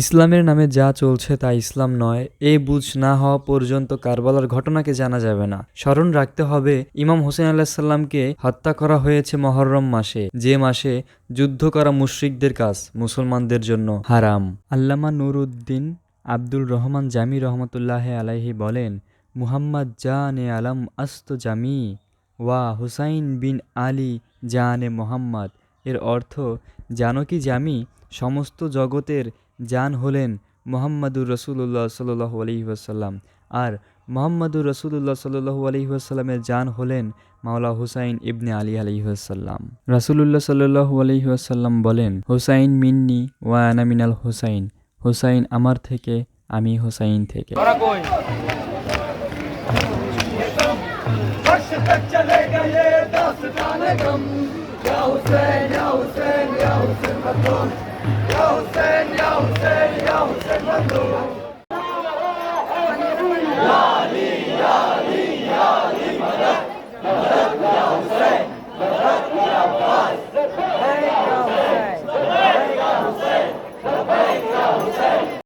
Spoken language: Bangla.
ইসলামের নামে যা চলছে তা ইসলাম নয়, এই বুঝ না হওয়া পর্যন্ত কারবালার ঘটনাকে জানা যাবে না। স্মরণ রাখতে হবে, ইমাম হোসেন আলাহিসাল্লামকে হত্যা করা হয়েছে মহররম মাসে, যে মাসে যুদ্ধ করা মুশরিকদের কাজ মুসলমানদের জন্য হারাম। আল্লামা নুরউদ্দিন আব্দুর রহমান জামি রহমতুল্লাহ আলাইহি বলেন, মুহাম্মদ জানে আলম আস্ত জামি ওয়া হুসাইন বিন আলী জানে মোহাম্মদ। এর অর্থ, জানো কি জামি, সমস্ত জগতের জান হলেন মোহাম্মদুর রসুল্লাহ সাল্লু আলহিহাসাল্লাম, আর মোহাম্মদুর রসুল্লাহ সাল্লু আলহিহাসাল্লামের জান হলেন মাওলা হুসাইন ইবনে আলী আলহিহাসাল্লাম। রাসূলুল্লাহ সাল্লু আলহিহাসাল্লাম বলেন, হুসাইন মিন্নি ওয়া আনা মিনাল হুসাইন, হুসাইন আমার থেকে, আমি হুসাইন থেকে। Ya Hussein, Ya Hussein, Ya Hussein, Ya Hussein, Ya Hussein.